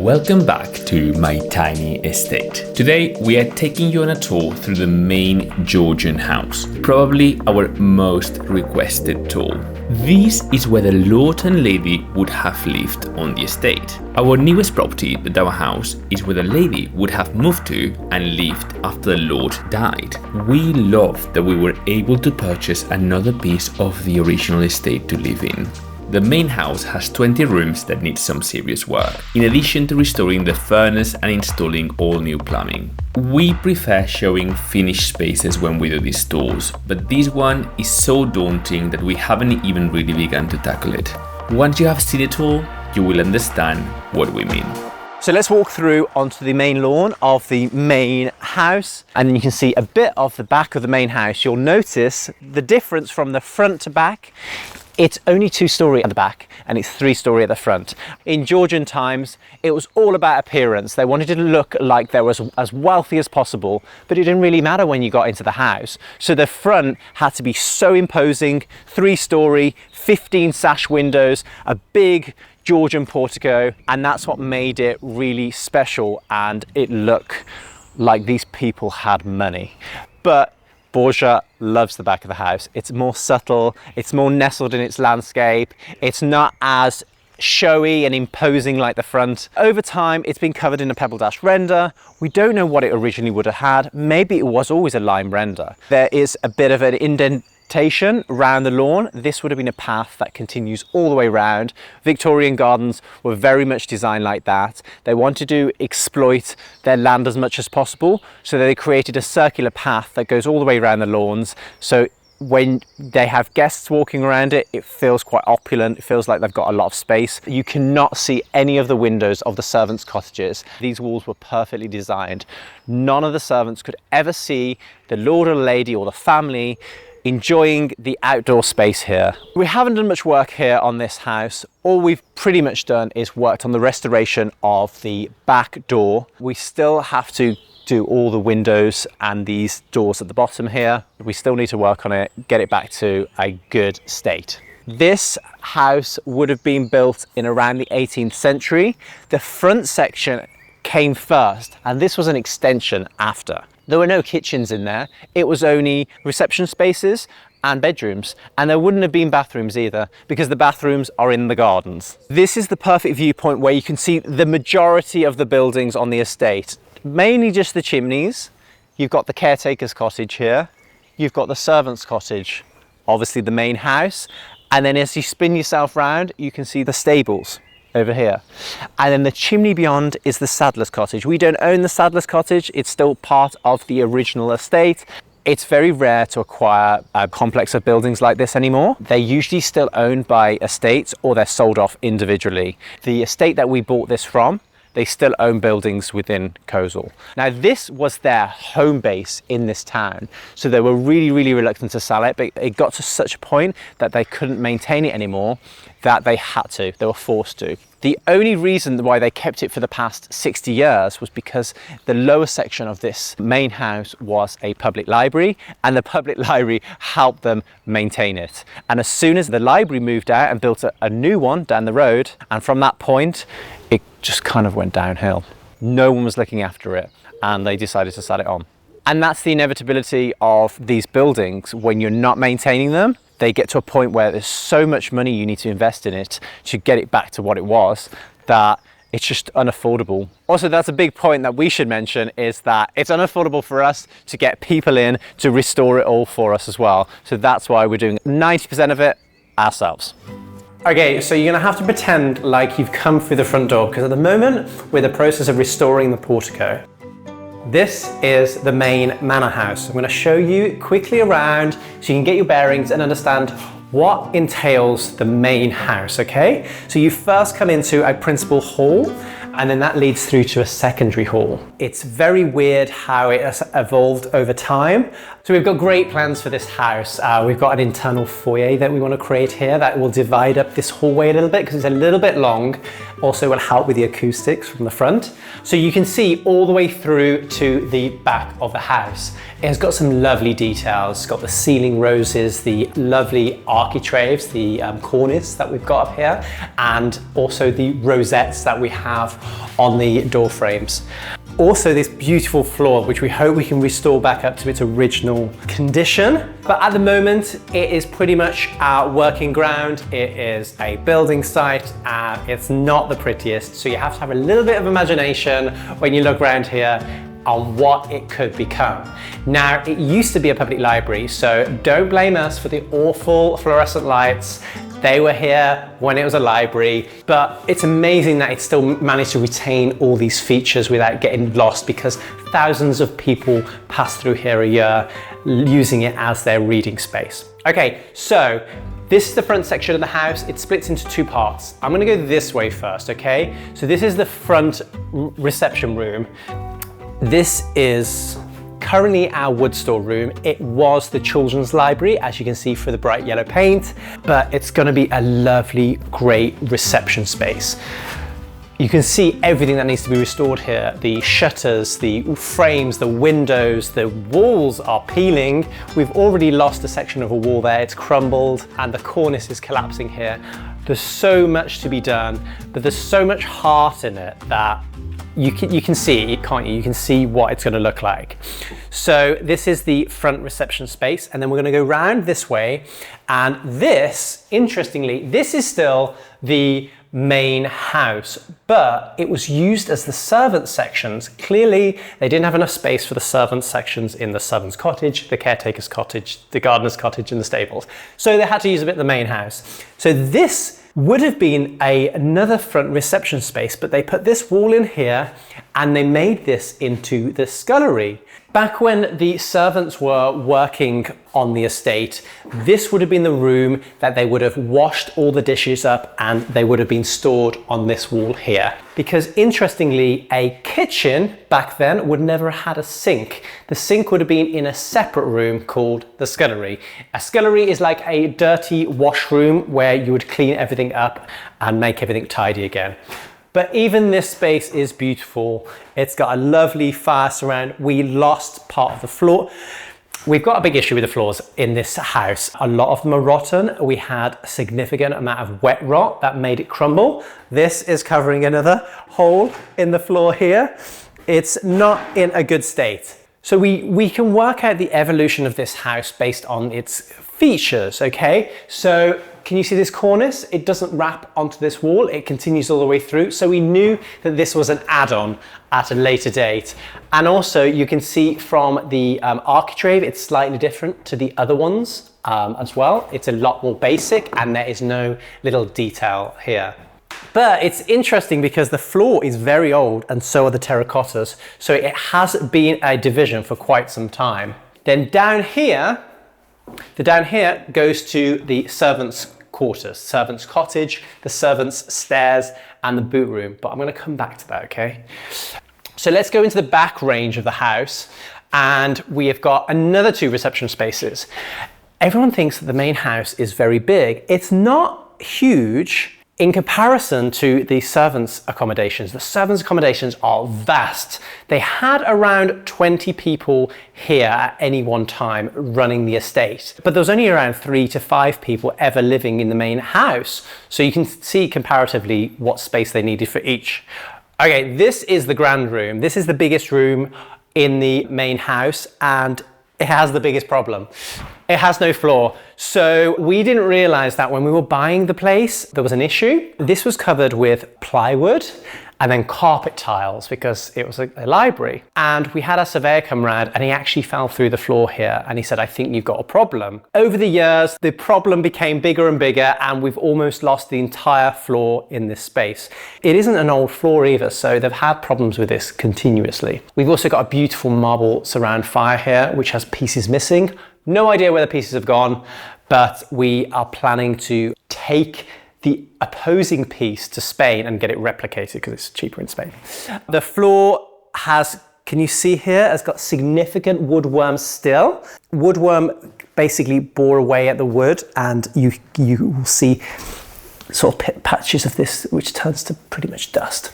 Welcome back to my tiny estate. Today we are taking you on a tour through the main Georgian house, probably our most requested tour. This is where the Lord and Lady would have lived on the estate. Our newest property, the Dower House, is where the lady would have moved to and lived after the Lord died. We loved that we were able to purchase another piece of the original estate to live in. The main house has 20 rooms that need some serious work, in addition to restoring the furnace and installing all new plumbing. We prefer showing finished spaces when we do these tours, but this one is so daunting that we haven't even really begun to tackle it. Once you have seen it all, you will understand what we mean. So let's walk through onto the main lawn of the main house, and then you can see a bit of the back of the main house. You'll notice the difference from the front to back. It's only 2-storey at the back and it's 3-storey at the front. In Georgian times, it was all about appearance. They wanted to look like they were as wealthy as possible, but it didn't really matter when you got into the house. So the front had to be so imposing, 3-storey, 15 sash windows, a big Georgian portico, and that's what made it really special and it looked like these people had money. But Borgia loves the back of the house. It's more subtle, it's more nestled in its landscape, it's not as showy and imposing like the front. Over time, it's been covered in a pebble dash render. We don't know what it originally would have had. Maybe it was always a lime render. There is a bit of an indentation around the lawn. This would have been a path that continues all the way around. Victorian gardens were very much designed like that. They wanted to exploit their land as much as possible, so they created a circular path that goes all the way around the lawns. So when they have guests walking around it, it feels quite opulent. It feels like they've got a lot of space. You cannot see any of the windows of the servants' cottages. These walls were perfectly designed. None of the servants could ever see the Lord or Lady or the family enjoying the outdoor space here. We haven't done much work here on this house. All we've pretty much done is worked on the restoration of the back door. We still have to do all the windows and these doors at the bottom here. We still need to work on it, get it back to a good state. This house would have been built in around the 18th century. The front section came first, and this was an extension after. There were no kitchens in there. It was only reception spaces and bedrooms, and there wouldn't have been bathrooms either because the bathrooms are in the gardens. This is the perfect viewpoint where you can see the majority of the buildings on the estate, mainly just the chimneys. You've got the caretaker's cottage here. You've got the servant's cottage, obviously the main house, and then as you spin yourself round, you can see the stables over here. And then the chimney beyond is the saddler's cottage. We don't own the saddler's cottage. It's still part of the original estate. It's very rare to acquire a complex of buildings like this anymore. They're usually still owned by estates or they're sold off individually. The estate that we bought this from, they still own buildings within Kozel. Now this was their home base in this town, so they were really reluctant to sell it, but it got to such a point that they couldn't maintain it anymore that they had to, they were forced to. The only reason why they kept it for the past 60 years was because the lower section of this main house was a public library, and the public library helped them maintain it. And as soon as the library moved out and built a new one down the road, and from that point, it just kind of went downhill. No one was looking after it, and they decided to sell it on. And that's the inevitability of these buildings. When you're not maintaining them, they get to a point where there's so much money you need to invest in it to get it back to what it was that it's just unaffordable. Also, that's a big point that we should mention, is that it's unaffordable for us to get people in to restore it all for us as well. So that's why we're doing 90% of it ourselves. Okay, so you're gonna have to pretend like you've come through the front door, because at the moment we're in the process of restoring the portico. This is the main manor house. I'm going to show you quickly around so you can get your bearings and understand what entails the main house, okay? So you first come into a principal hall, and then that leads through to a secondary hall. It's very weird how it has evolved over time. So we've got great plans for this house. We've got an internal foyer that we want to create here that will divide up this hallway a little bit because it's a little bit long. Also will help with the acoustics from the front. So you can see all the way through to the back of the house. It has got some lovely details. It's got the ceiling roses, the lovely architraves, the cornice that we've got up here, and also the rosettes that we have on the door frames. Also this beautiful floor, which we hope we can restore back up to its original condition. But at the moment, it is pretty much our working ground. It is a building site and it's not the prettiest. So you have to have a little bit of imagination when you look around here on what it could become. Now, it used to be a public library, so don't blame us for the awful fluorescent lights. They were here when it was a library, but it's amazing that it still managed to retain all these features without getting lost, because thousands of people pass through here a year using it as their reading space. Okay, so this is the front section of the house. It splits into two parts. I'm gonna go this way first, okay? So this is the front reception room. This is currently our wood store room. It was the children's library, as you can see through the bright yellow paint, but it's gonna be a lovely, great reception space. You can see everything that needs to be restored here. The shutters, the frames, the windows, the walls are peeling. We've already lost a section of a wall there. It's crumbled and the cornice is collapsing here. There's so much to be done, but there's so much heart in it that you can see it, can't you? You can see what it's going to look like. So this is the front reception space, and then we're going to go round this way. And this, interestingly, this is still the main house, but it was used as the servants sections. Clearly, they didn't have enough space for the servants sections in the servants' cottage, the caretaker's cottage, the gardener's cottage, and the stables. So they had to use a bit of the main house. So this would have been another front reception space, but they put this wall in here and they made this into the scullery. Back when the servants were working on the estate, this would have been the room that they would have washed all the dishes up and they would have been stored on this wall here. Because interestingly, a kitchen back then would never have had a sink. The sink would have been in a separate room called the scullery. A scullery is like a dirty washroom where you would clean everything up and make everything tidy again. But even this space is beautiful. It's got a lovely fire surround. We lost part of the floor. We've got a big issue with the floors in this house. A lot of them are rotten. We had a significant amount of wet rot that made it crumble. This is covering another hole in the floor here. It's not in a good state. So we can work out the evolution of this house based on its features, okay? So can you see this cornice? It doesn't wrap onto this wall. It continues all the way through. So we knew that this was an add-on at a later date. And also you can see from the architrave, it's slightly different to the other ones as well. It's a lot more basic and there is no little detail here. But it's interesting because the floor is very old and so are the terracottas. So it has been a division for quite some time. Then down here goes to the servants' quarters, servants' cottage, the servants' stairs, and the boot room. But I'm going to come back to that, okay? So let's go into the back range of the house, and we have got another two reception spaces. Everyone thinks that the main house is very big. It's not huge in comparison to the servants' accommodations. The servants' accommodations are vast. They had around 20 people here at any one time running the estate, but there was only around 3 to 5 people ever living in the main house. So you can see comparatively what space they needed for each. Okay, this is the grand room. This is the biggest room in the main house, and it has the biggest problem. It has no floor. So we didn't realize that when we were buying the place, there was an issue. This was covered with plywood and then carpet tiles because it was a library. And we had our surveyor come round and he actually fell through the floor here and he said, I think you've got a problem. Over the years, the problem became bigger and bigger and we've almost lost the entire floor in this space. It isn't an old floor either, so they've had problems with this continuously. We've also got a beautiful marble surround fire here, which has pieces missing. No idea where the pieces have gone, but we are planning to take the opposing piece to Spain and get it replicated because it's cheaper in Spain. The floor has Can you see here has got significant woodworm still. Woodworm basically bore away at the wood, and you will see sort of patches of this which turns to pretty much dust.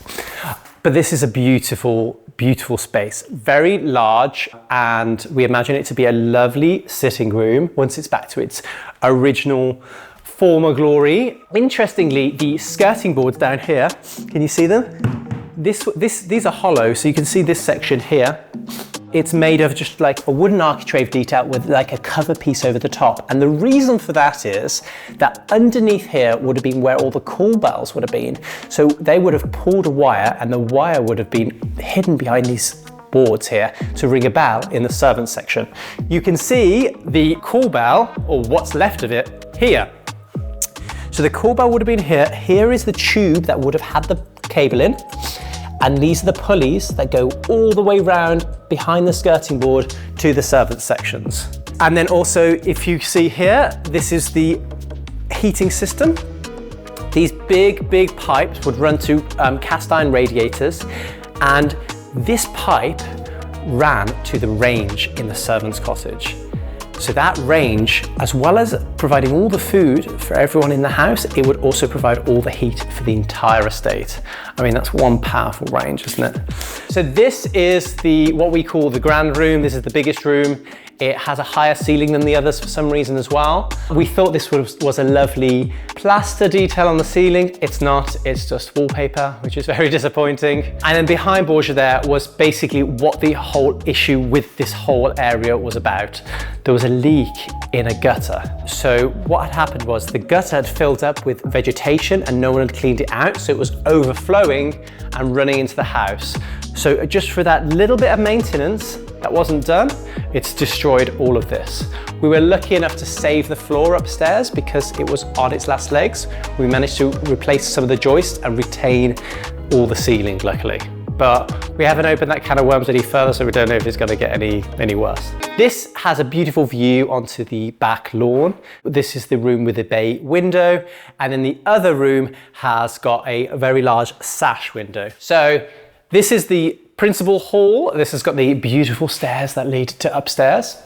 But this is a beautiful, beautiful space, very large, and we imagine it to be a lovely sitting room once it's back to its original former glory. Interestingly, the skirting boards down here, can you see them? These are hollow, so you can see this section here. It's made of just like a wooden architrave detail with like a cover piece over the top. And the reason for that is that underneath here would have been where all the call bells would have been. So they would have pulled a wire, and the wire would have been hidden behind these boards here to ring a bell in the servants section. You can see the call bell, or what's left of it, here. So the call bell would have been here. Here is the tube that would have had the cable in. And these are the pulleys that go all the way round behind the skirting board to the servants sections. And then also, if you see here, this is the heating system. These big pipes would run to cast iron radiators, and this pipe ran to the range in the servants' cottage. So that range, as well as providing all the food for everyone in the house, it would also provide all the heat for the entire estate. I mean, that's one powerful range, isn't it? So this is what we call the grand room. This is the biggest room. It has a higher ceiling than the others for some reason as well. We thought this was a lovely plaster detail on the ceiling. It's not, it's just wallpaper, which is very disappointing. And then behind Borgia there was basically what the whole issue with this whole area was about. There was a leak in a gutter. So what had happened was the gutter had filled up with vegetation and no one had cleaned it out. So it was overflowing and running into the house. So just for that little bit of maintenance that wasn't done, it's destroyed all of this. We were lucky enough to save the floor upstairs because it was on its last legs. We managed to replace some of the joists and retain all the ceiling, luckily. But we haven't opened that can of worms any further, so we don't know if it's going to get any worse. This has a beautiful view onto the back lawn. This is the room with the bay window, and then the other room has got a very large sash window. So this is the principal hall. This has got the beautiful stairs that lead to upstairs.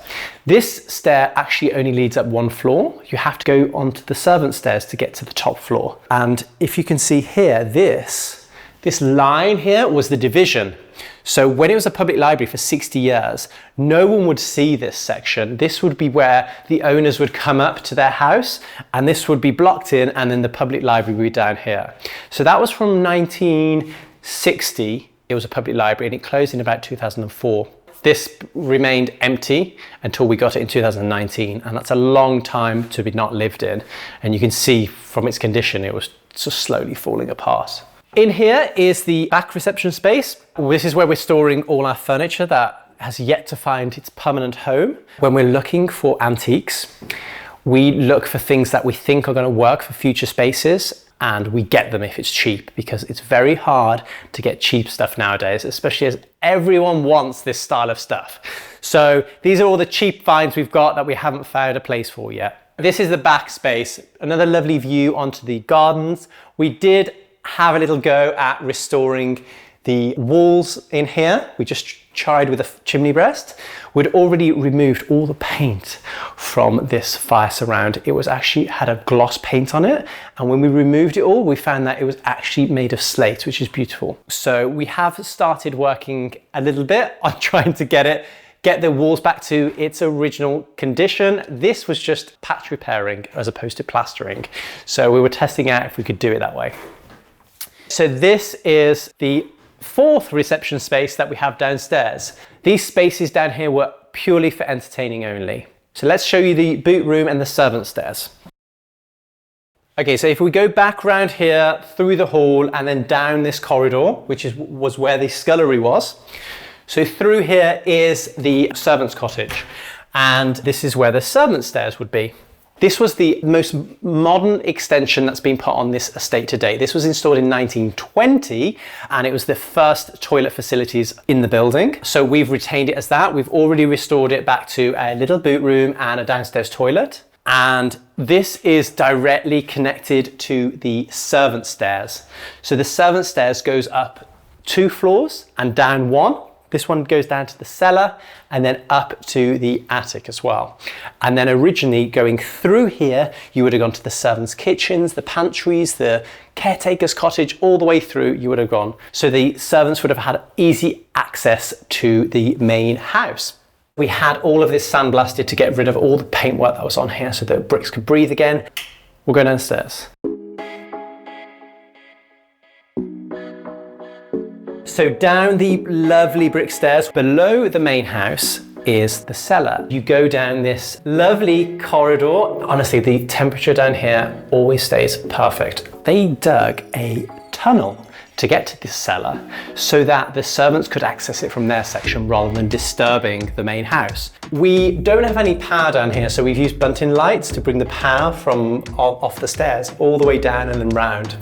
This stair actually only leads up one floor. You have to go onto the servant stairs to get to the top floor. And if you can see here, this line here was the division. So when it was a public library for 60 years, no one would see this section. This would be where the owners would come up to their house, and this would be blocked in, and then the public library would be down here. So that was from 1960. It was a public library, and it closed in about 2004. This remained empty until we got it in 2019, and that's a long time to be not lived in. And you can see from its condition, it was just slowly falling apart. In here is the back reception space. This is where we're storing all our furniture that has yet to find its permanent home. When we're looking for antiques, we look for things that we think are going to work for future spaces, and we get them if it's cheap, because it's very hard to get cheap stuff nowadays, especially as everyone wants this style of stuff. So these are all the cheap finds we've got that we haven't found a place for yet. This is the back space, another lovely view onto the gardens. We did have a little go at restoring the walls in here. We just tried with a chimney breast. We'd already removed all the paint from this fire surround. It was actually had a gloss paint on it. And when we removed it all, we found that it was actually made of slate, which is beautiful. So we have started working a little bit on trying to get the walls back to its original condition. This was just patch repairing as opposed to plastering. So we were testing out if we could do it that way. So this is the fourth reception space that we have downstairs. These spaces down here were purely for entertaining only. So let's show you the boot room and the servant stairs. Okay, so if we go back round here through the hall and then down this corridor, which was where the scullery was. So through here is the servant's cottage, and this is where the servant stairs would be. This was the most modern extension that's been put on this estate today. This was installed in 1920, and it was the first toilet facilities in the building. So we've retained it as that. We've already restored it back to a little boot room and a downstairs toilet. And this is directly connected to the servant stairs. So the servant stairs goes up 2 floors and down 1. This one goes down to the cellar and then up to the attic as well. And then originally going through here, you would have gone to the servants' kitchens, the pantries, the caretaker's cottage, all the way through you would have gone. So the servants would have had easy access to the main house. We had all of this sandblasted to get rid of all the paintwork that was on here so that bricks could breathe again. We'll go downstairs. So down the lovely brick stairs below the main house is the cellar. You go down this lovely corridor. Honestly, the temperature down here always stays perfect. They dug a tunnel to get to this cellar so that the servants could access it from their section rather than disturbing the main house. We don't have any power down here, so we've used bunting lights to bring the power from off the stairs all the way down and then round.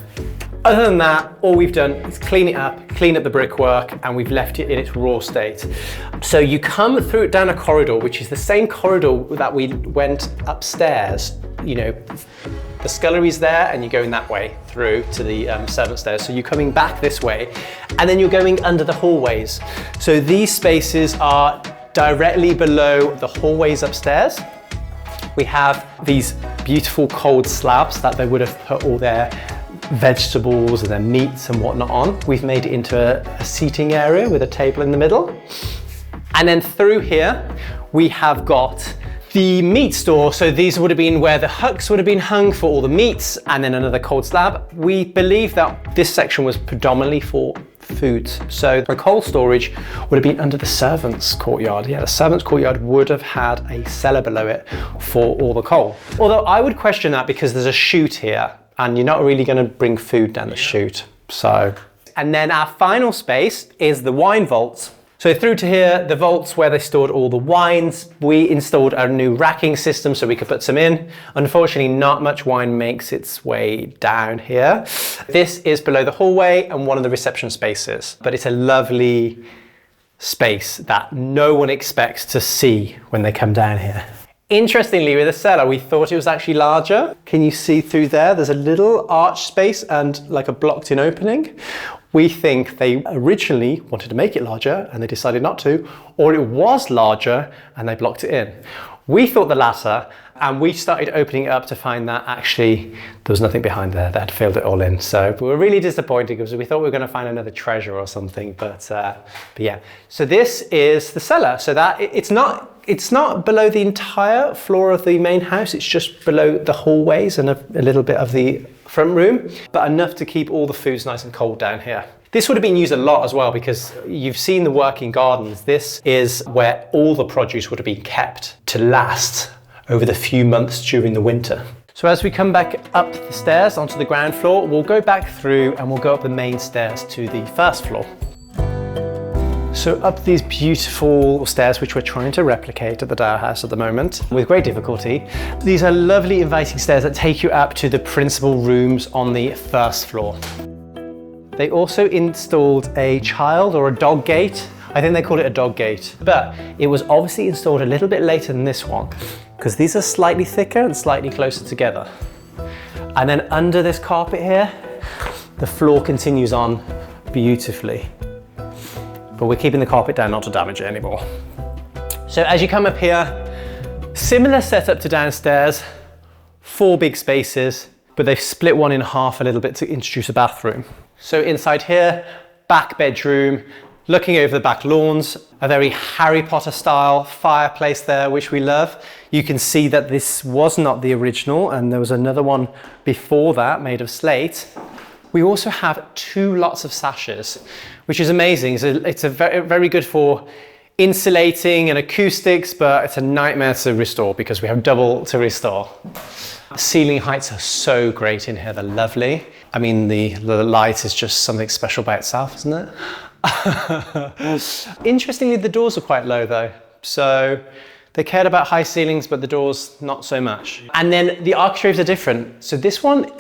Other than that, all we've done is clean up the brickwork, and we've left it in its raw state. So you come through down a corridor, which is the same corridor that we went upstairs. You know, the scullery's there, and you're going that way through to the servant stairs. So you're coming back this way, and then you're going under the hallways. So these spaces are directly below the hallways upstairs. We have these beautiful cold slabs that they would have put all their vegetables and their meats and whatnot on. We've made it into a seating area with a table in the middle. And then through here, we have got the meat store. So these would have been where the hooks would have been hung for all the meats, and then another cold slab. We believe that this section was predominantly for foods. So the cold storage would have been under the servants' courtyard. Yeah, the servants' courtyard would have had a cellar below it for all the coal. Although I would question that because there's a chute here, and you're not really going to bring food down the chute. So, and then our final space is the wine vaults. So through to here, the vaults where they stored all the wines. We installed a new racking system so we could put some in. Unfortunately, not much wine makes its way down here. This is below the hallway and one of the reception spaces, but it's a lovely space that no one expects to see when they come down here. Interestingly, with the cellar, we thought it was actually larger. Can you see through there? There's a little arch space and like a blocked in opening. We think they originally wanted to make it larger and they decided not to, or it was larger and they blocked it in. We thought the latter, and we started opening it up to find that actually there was nothing behind there. They had filled it all in. So we were really disappointed because we thought we were going to find another treasure or something, but yeah. So this is the cellar. So that it's not below the entire floor of the main house. It's just below the hallways and a little bit of the front room, but enough to keep all the foods nice and cold down here. This would have been used a lot as well because you've seen the working gardens. This is where all the produce would have been kept to last over the few months during the winter. So as we come back up the stairs onto the ground floor, we'll go back through and we'll go up the main stairs to the first floor. So up these beautiful stairs, which we're trying to replicate at the Dower House at the moment with great difficulty. These are lovely inviting stairs that take you up to the principal rooms on the first floor. They also installed a child or a dog gate. I think they called it a dog gate, but it was obviously installed a little bit later than this one because these are slightly thicker and slightly closer together. And then under this carpet here, the floor continues on beautifully. But we're keeping the carpet down not to damage it anymore. So as you come up here, similar setup to downstairs, 4 big spaces, but they've split one in half a little bit to introduce a bathroom. So inside here, back bedroom, looking over the back lawns, a very Harry Potter style fireplace there, which we love. You can see that this was not the original, and there was another one before that made of slate. We also have 2 lots of sashes, which is amazing. It's a very good for insulating and acoustics, but it's a nightmare to restore because we have double to restore. Ceiling heights are so great in here, they're lovely. I mean, the light is just something special by itself, isn't it? Interestingly, the doors are quite low though. So they cared about high ceilings, but the doors, not so much. And then the architraves are different. So this one,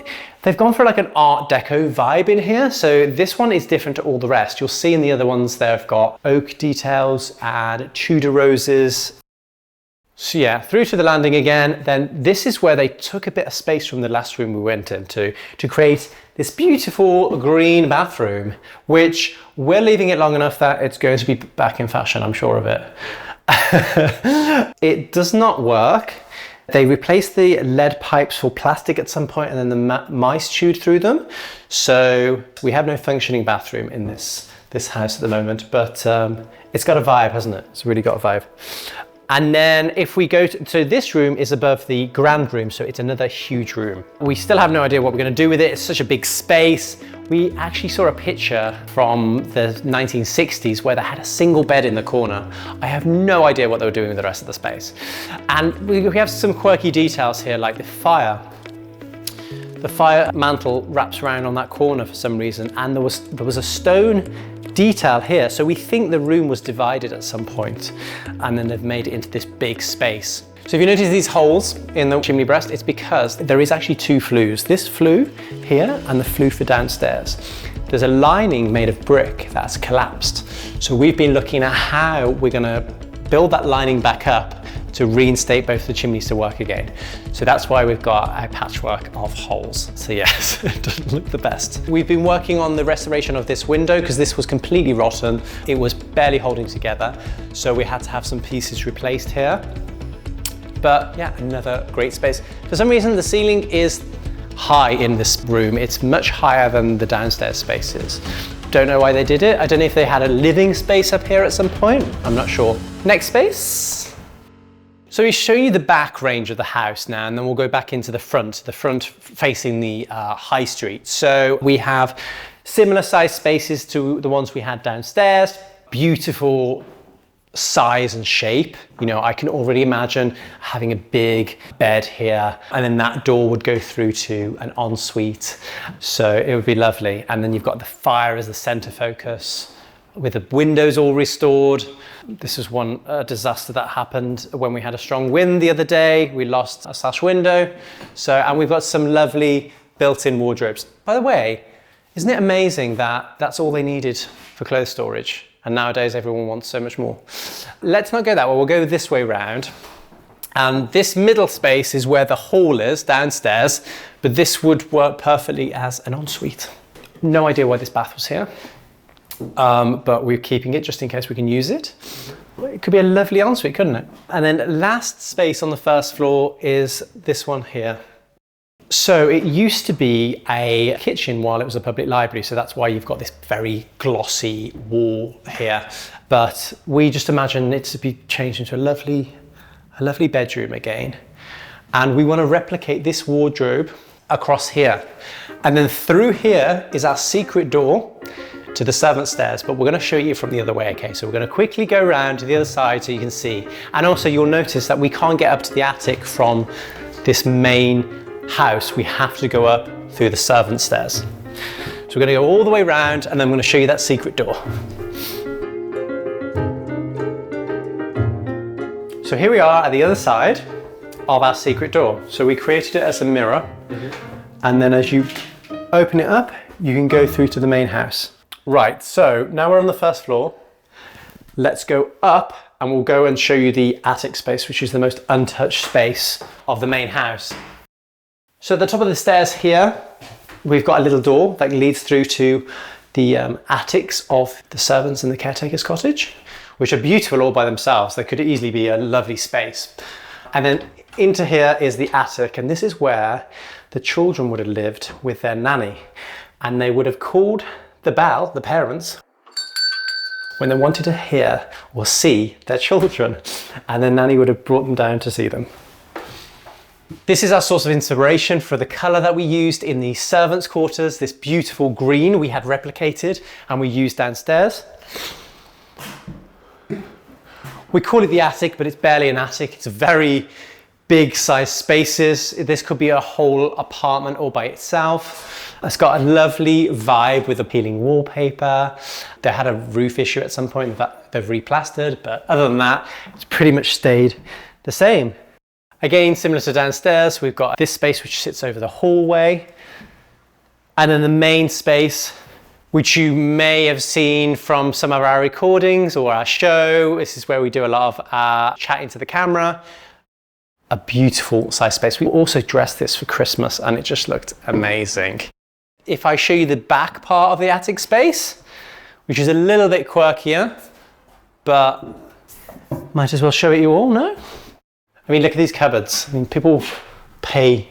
they've gone for like an Art Deco vibe in here. So this one is different to all the rest. You'll see in the other ones they've got oak details and Tudor roses. So yeah, through to the landing again. Then this is where they took a bit of space from the last room we went into to create this beautiful green bathroom, which we're leaving it long enough that it's going to be back in fashion, I'm sure of it. It does not work. They replaced the lead pipes for plastic at some point, and then the mice chewed through them. So we have no functioning bathroom in this house at the moment, but it's got a vibe, hasn't it? It's really got a vibe. And then if we go to, so this room is above the grand room, so it's another huge room. We still have no idea what we're going to do with it. It's such a big space. We actually saw a picture from the 1960s where they had a single bed in the corner. I have no idea what they were doing with the rest of the space. And we have some quirky details here, like the fire. The fire mantle wraps around on that corner for some reason, and there was a stone detail here. So we think the room was divided at some point, and then they've made it into this big space. So if you notice these holes in the chimney breast, it's because there is actually two flues. This flue here and the flue for downstairs. There's a lining made of brick that's collapsed. So we've been looking at how we're gonna build that lining back up to reinstate both the chimneys to work again. So that's why we've got a patchwork of holes. So yes, it doesn't look the best. We've been working on the restoration of this window because this was completely rotten. It was barely holding together. So we had to have some pieces replaced here. But yeah, another great space. For some reason, the ceiling is high in this room. It's much higher than the downstairs spaces. Don't know why they did it. I don't know if they had a living space up here at some point. I'm not sure. Next space. So we've shown you the back range of the house now, and then we'll go back into the front facing the high street. So we have similar size spaces to the ones we had downstairs. Beautiful size and shape. You know, I can already imagine having a big bed here, and then that door would go through to an ensuite. So it would be lovely. And then you've got the fire as the center focus, with the windows all restored. This was one disaster that happened when we had a strong wind the other day. We lost a sash window. And we've got some lovely built-in wardrobes. By the way, isn't it amazing that that's all they needed for clothes storage? And nowadays everyone wants so much more. Let's not go that way, we'll go this way round. And this middle space is where the hall is downstairs, but this would work perfectly as an ensuite. No idea why this bath was here. But we're keeping it just in case we can use it. It could be a lovely ensuite, couldn't it? And then last space on the first floor is this one here. So it used to be a kitchen while it was a public library, so that's why you've got this very glossy wall here. But we just imagine it to be changed into a lovely bedroom again. And we want to replicate this wardrobe across here. And then through here is our secret door to the servant stairs, but we're going to show you from the other way, okay? So we're going to quickly go around to the other side so you can see. And also you'll notice that we can't get up to the attic from this main house. We have to go up through the servant stairs. So we're going to go all the way around, and then I'm going to show you that secret door. So here we are at the other side of our secret door. So we created it as a mirror, and then as you open it up, you can go through to the main house. Right, so now we're on the first floor. Let's go up and we'll go and show you the attic space, which is the most untouched space of the main house. So at the top of the stairs here, we've got a little door that leads through to the attics of the servants in the caretaker's cottage, which are beautiful all by themselves. They could easily be a lovely space. And then into here is the attic, and this is where the children would have lived with their nanny. And they would have called the bell, the parents, when they wanted to hear or see their children, and the nanny would have brought them down to see them. This is our source of inspiration for the colour that we used in the servants' quarters, this beautiful green we had replicated and we used downstairs. We call it the attic, but it's barely an attic. It's a very big size spaces. This could be a whole apartment all by itself. It's got a lovely vibe with appealing wallpaper. They had a roof issue at some point that they've replastered, but other than that, it's pretty much stayed the same. Again, similar to downstairs, we've got this space which sits over the hallway. And then the main space, which you may have seen from some of our recordings or our show. This is where we do a lot of chatting to the camera. A beautiful size space. We also dressed this for Christmas and it just looked amazing. if I show you the back part of the attic space, which is a little bit quirkier, but might as well show it you all, no? I mean, look at these cupboards. I mean, people pay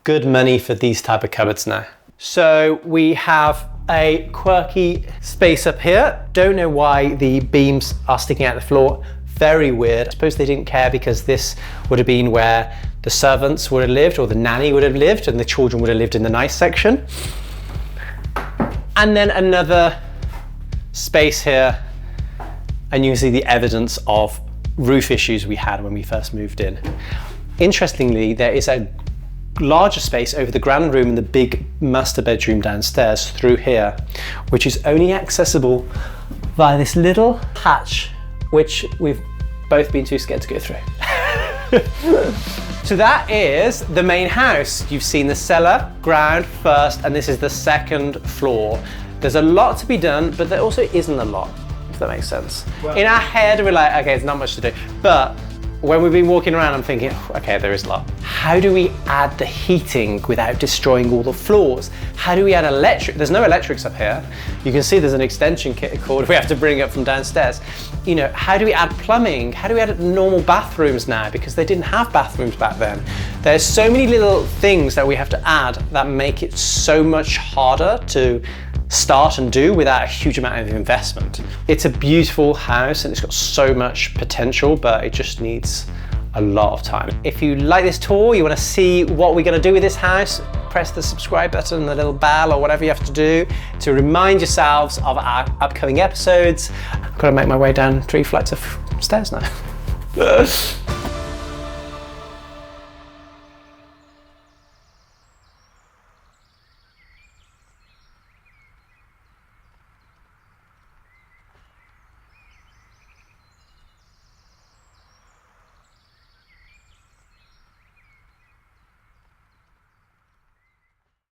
good money for these type of cupboards now. So we have a quirky space up here. Don't know why the beams are sticking out the floor. Very weird. I suppose they didn't care because this would have been where the servants would have lived, or the nanny would have lived, and the children would have lived in the nice section. And then another space here, and you can see the evidence of roof issues we had when we first moved in. Interestingly, there is a larger space over the grand room and the big master bedroom downstairs through here, which is only accessible via this little hatch, which we've both been too scared to go through. So that is the main house. You've seen the cellar, ground, first, and this is the second floor. There's a lot to be done, but there also isn't a lot, if that makes sense. Well, in our head, we're like, okay, there's not much to do. But when we've been walking around, I'm thinking, okay, there is a lot. How do we add the heating without destroying all the floors? How do we add electric? There's no electrics up here. You can see there's an extension cord we have to bring up from downstairs. You know, how do we add plumbing? How do we add normal bathrooms now? Because they didn't have bathrooms back then. There's so many little things that we have to add that make it so much harder to start and do without a huge amount of investment. It's a beautiful house and it's got so much potential, but it just needs a lot of time. If you like this tour, you want to see what we're going to do with this house, press the subscribe button, the little bell or whatever you have to do to remind yourselves of our upcoming episodes. I've got to make my way down 3 flights of stairs now.